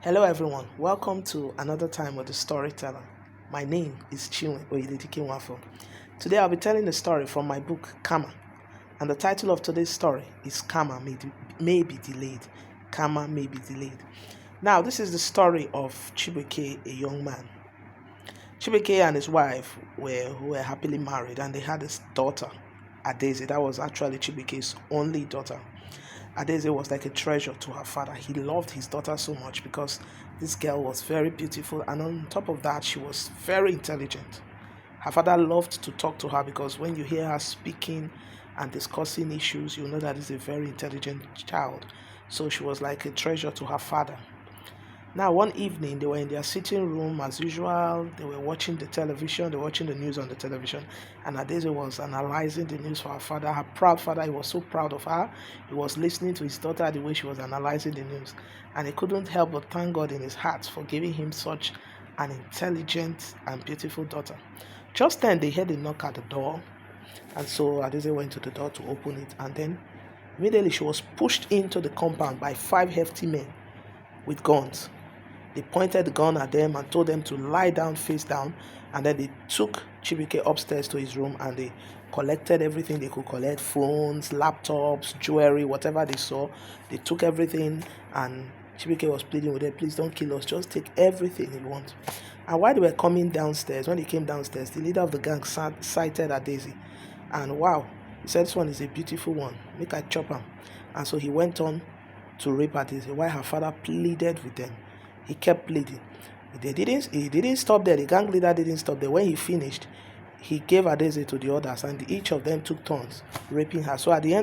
Hello everyone, welcome to another time with the Storyteller. My name is Chinwe Oyedeke Nwafo. Today I'll be telling a story from my book, Karma. And the title of today's story is Karma May Be Delayed. Karma May Be Delayed. Now, this is the story of Chibuike, a young man. Chibuike and his wife were happily married, and they had a daughter, Adaeze. That was actually Chibuike's only daughter. Adaeze was like a treasure to her father. He loved his daughter so much because this girl was very beautiful, and on top of that, she was very intelligent. Her father loved to talk to her because when you hear her speaking and discussing issues, you know that it's a very intelligent child. So she was like a treasure to her father. Now, one evening, they were in their sitting room as usual. They were watching the television, they were watching the news on the television, and Adaeze was analyzing the news for her father. Her proud father, he was so proud of her. He was listening to his daughter the way she was analyzing the news, and he couldn't help but thank God in his heart for giving him such an intelligent and beautiful daughter. Just then, they heard a knock at the door, and so Adaeze went to the door to open it, and then immediately she was pushed into the compound by 5 hefty men with guns. They pointed the gun at them and told them to lie down, face down, and then they took Chibuike upstairs to his room and they collected everything they could collect, phones, laptops, jewelry, whatever they saw. They took everything, and Chibuike was pleading with them, please don't kill us, just take everything you want. And while they were coming downstairs, when they came downstairs, the leader of the gang sighted Adaeze, and wow, he said, this one is a beautiful one, make I chop him. And so he went on to rape Adaeze while her father pleaded with them. He kept pleading. He didn't stop there. The gang leader didn't stop there. When he finished, he gave Adaeze to the others, and each of them took turns raping her. So by the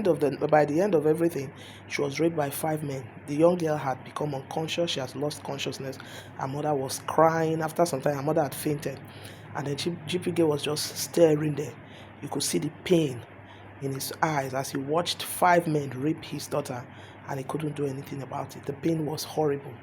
end of everything, she was raped by 5 men. The young girl had become unconscious. She has lost consciousness. Her mother was crying. After some time, her mother had fainted, and then Chibuike was just staring there. You could see the pain in his eyes as he watched 5 men rape his daughter, and he couldn't do anything about it. The pain was horrible,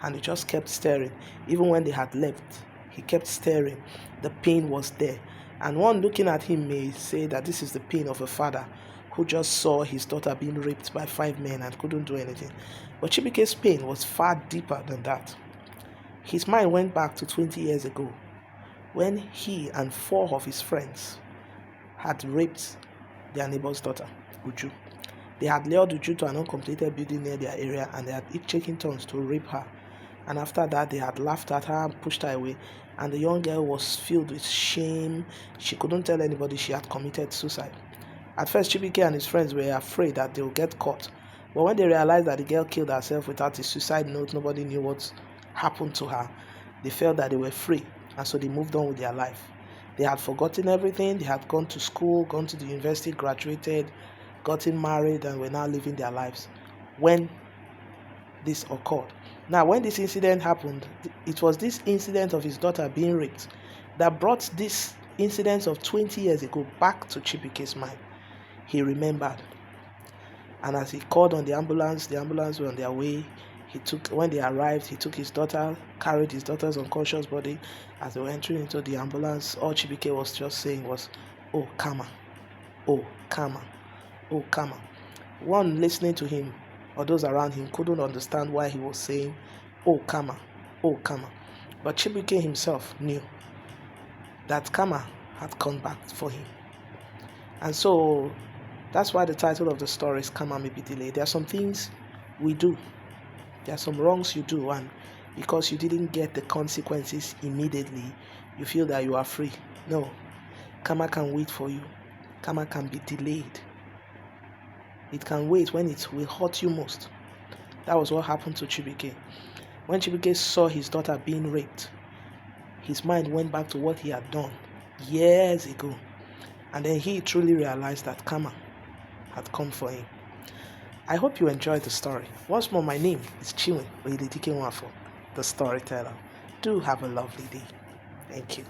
and he just kept staring. Even when they had left, he kept staring. The pain was there. And one looking at him may say that this is the pain of a father who just saw his daughter being raped by 5 men and couldn't do anything. But Chibuike's pain was far deeper than that. His mind went back to 20 years ago when he and 4 of his friends had raped their neighbor's daughter, Uju. They had lured Uju to an uncompleted building near their area, and they had each taken turns to rape her. And after that, they had laughed at her and pushed her away, and the young girl was filled with shame. She couldn't tell anybody she had committed suicide. At first, Chibuike and his friends were afraid that they would get caught, but when they realized that the girl killed herself without a suicide note, nobody knew what happened to her. They felt that they were free, and so they moved on with their life. They had forgotten everything. They had gone to school, gone to the university, graduated, gotten married, and were now living their lives when this occurred. Now, when this incident happened, it was this incident of his daughter being raped that brought this incident of 20 years ago back to Chibuike's mind. He remembered, and as he called on the ambulance were on their way. When they arrived, he took his daughter, carried his daughter's unconscious body. As they were entering into the ambulance, all Chibuike was just saying was, oh, karma, oh, karma, oh, karma. One listening to him, or those around him, couldn't understand why he was saying, oh, karma, oh, karma. But Chibuike himself knew that karma had come back for him. And so that's why the title of the story is Karma May Be Delayed. There are some things we do. There are some wrongs you do, and because you didn't get the consequences immediately, you feel that you are free. No. Karma can wait for you. Karma can be delayed. It can wait when it will hurt you most. That was what happened to Chibuike. When Chibuike saw his daughter being raped, his mind went back to what he had done years ago. And then he truly realized that karma had come for him. I hope you enjoyed the story. Once more, my name is Chinwe Oyedeke Nwafo, the Storyteller. Do have a lovely day. Thank you.